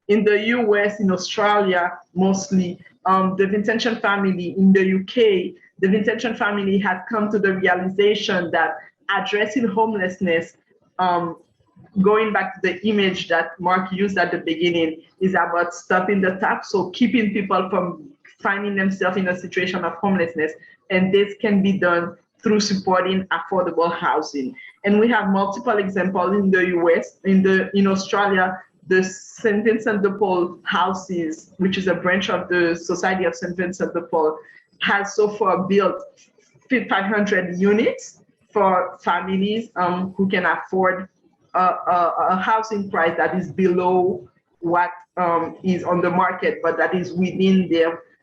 In the US, in Australia, mostly, the Vincentian family, in the UK, the Vincentian family has come to the realization that addressing homelessness, going back to the image that Mark used at the beginning, is about stopping the tap, so keeping people from finding themselves in a situation of homelessness. And this can be done through supporting affordable housing. And we have multiple examples in the US, in Australia, the St. Vincent de Paul houses, which is a branch of the Society of St. Vincent de Paul, has so far built 500 units for families who can afford a housing price that is below what is on the market, but that is within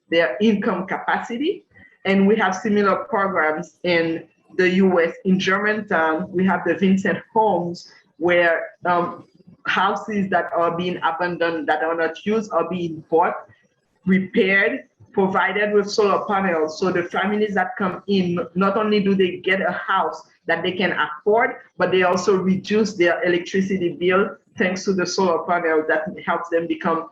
their income capacity. And we have similar programs in the US. In Germantown, we have the Vincent Homes, where houses that are being abandoned, that are not used, are being bought, repaired, provided with solar panels. So the families that come in, not only do they get a house that they can afford, but they also reduce their electricity bill thanks to the solar panel that helps them become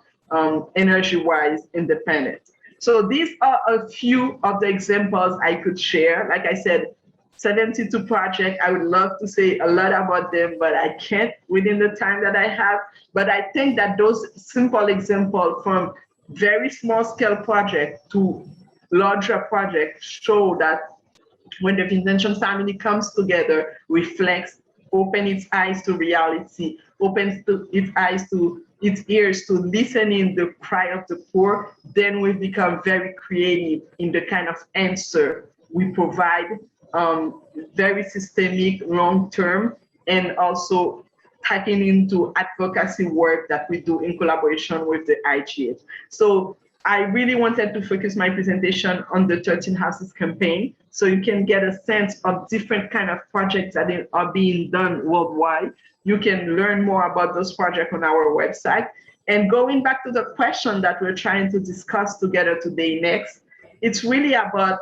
energy-wise independent. So these are a few of the examples I could share. Like I said, 72 projects, I would love to say a lot about them, but I can't within the time that I have. But I think that those simple examples from very small scale project to larger projects show that when the Vincentian family comes together, reflects, opens its eyes to reality, opens its ears to listening the cry of the poor, then we become very creative in the kind of answer we provide, very systemic, long-term, and also tapping into advocacy work that we do in collaboration with the IGH. So I really wanted to focus my presentation on the 13 Houses campaign, so you can get a sense of different kind of projects that are being done worldwide. You can learn more about those projects on our website. And going back to the question that we're trying to discuss together today next, it's really about,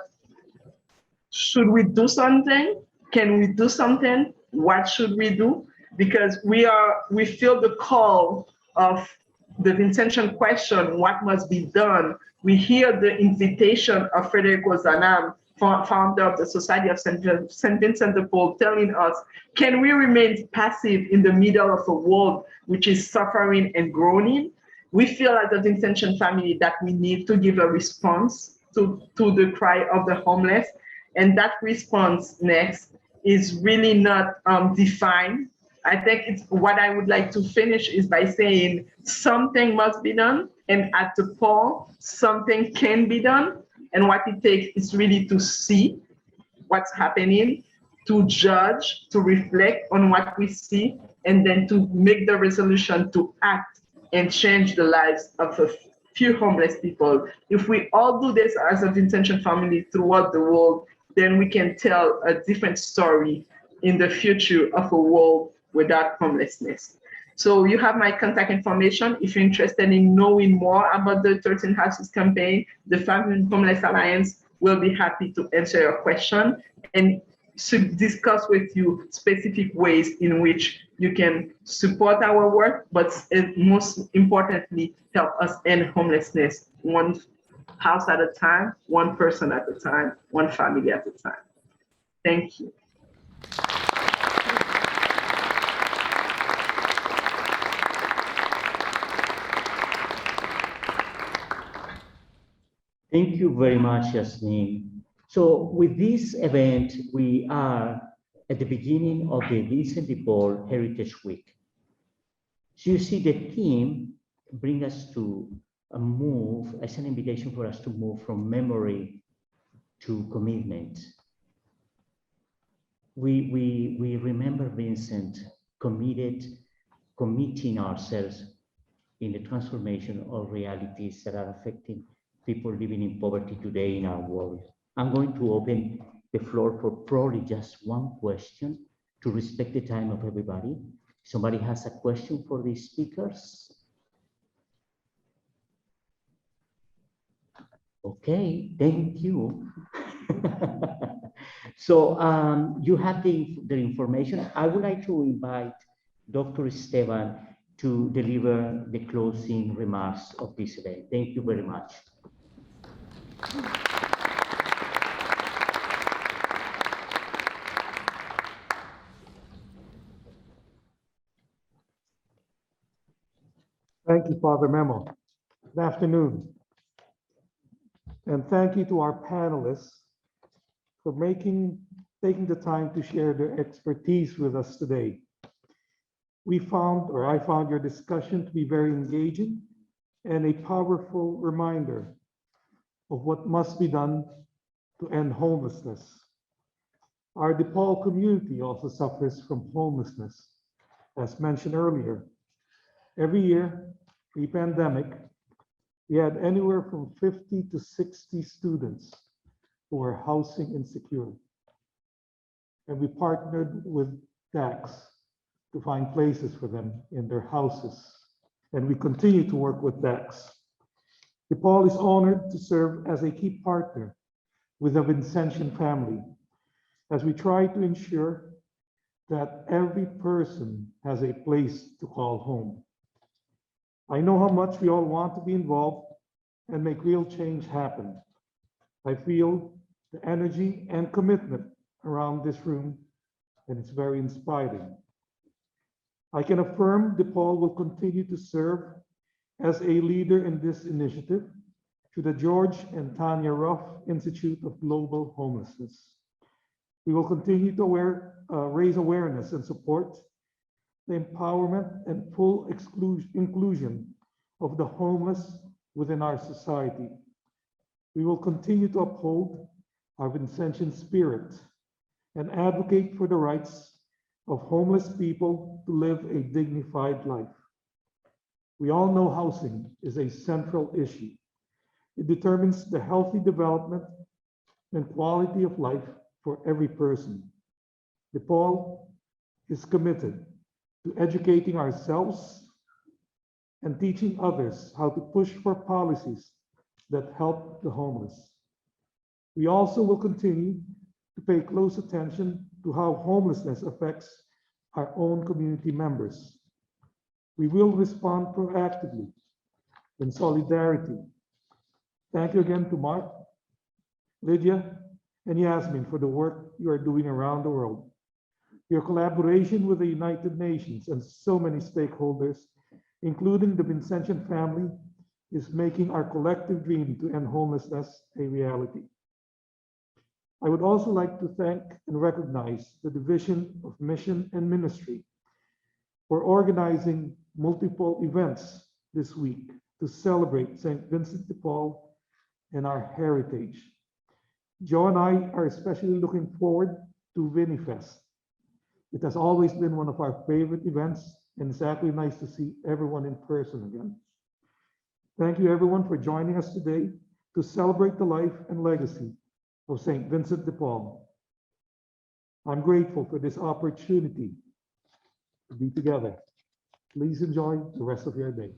should we do something? Can we do something? What should we do? Because we feel the call of the Vincentian question, what must be done? We hear the invitation of Federico Zanam, founder of the Society of St. Vincent de Paul, telling us, can we remain passive in the middle of a world which is suffering and groaning? we feel as a Vincentian family that we need to give a response to the cry of the homeless. And that response next is really not defined. I think it's what I would like to finish is by saying something must be done. And at the Depaul, something can be done. And what it takes is really to see what's happening, to judge, to reflect on what we see, and then to make the resolution to act and change the lives of a few homeless people. If we all do this as a Vincentian family throughout the world, then we can tell a different story in the future of a world without homelessness. So you have my contact information. If you're interested in knowing more about the 13 Houses campaign, the FamVin Homeless Alliance will be happy to answer your question and to discuss with you specific ways in which you can support our work, but most importantly, help us end homelessness one house at a time, one person at a time, one family at a time. Thank you. Thank you very much, Yasmine. So with this event, we are at the beginning of the Vincent Depaul Heritage Week. So you see the theme bring us to a move, as an invitation for us to move from memory to commitment. We remember Vincent committing ourselves in the transformation of realities that are affecting people living in poverty today in our world. I'm going to open the floor for probably just one question to respect the time of everybody. Somebody has a question for the speakers? Okay, thank you. So you have the information. I would like to invite Dr. Esteban to deliver the closing remarks of this event. Thank you very much. Thank you, Father Memo. Good afternoon. And thank you to our panelists for taking the time to share their expertise with us today. I found your discussion to be very engaging and a powerful reminder of what must be done to end homelessness. Our Depaul community also suffers from homelessness, as mentioned earlier. Every year, pre-pandemic, we had anywhere from 50 to 60 students who were housing insecure. And we partnered with DACs to find places for them in their houses. And we continue to work with DACs. Depaul is honored to serve as a key partner with the Vincentian family as we try to ensure that every person has a place to call home. I know how much we all want to be involved and make real change happen. I feel the energy and commitment around this room, and it's very inspiring. I can affirm Depaul will continue to serve as a leader in this initiative through the George and Tanya Ruff Institute of Global Homelessness. We will continue to raise awareness and support the empowerment and full inclusion of the homeless within our society. We will continue to uphold our Vincentian spirit and advocate for the rights of homeless people to live a dignified life. We all know housing is a central issue. It determines the healthy development and quality of life for every person. Depaul is committed to educating ourselves and teaching others how to push for policies that help the homeless. We also will continue to pay close attention to how homelessness affects our own community members. We will respond proactively in solidarity. Thank you again to Mark, Lydia, and Yasmine for the work you are doing around the world. Your collaboration with the United Nations and so many stakeholders including the Vincentian family, is making our collective dream to end homelessness a reality. I would also like to thank and recognize the Division of Mission and Ministry for organizing multiple events this week to celebrate St. Vincent de Paul and our heritage. Joe and I are especially looking forward to ViniFest. It has always been one of our favorite events, and it's actually nice to see everyone in person again. Thank you everyone for joining us today to celebrate the life and legacy of St. Vincent de Paul. I'm grateful for this opportunity to be together. Please enjoy the rest of your day.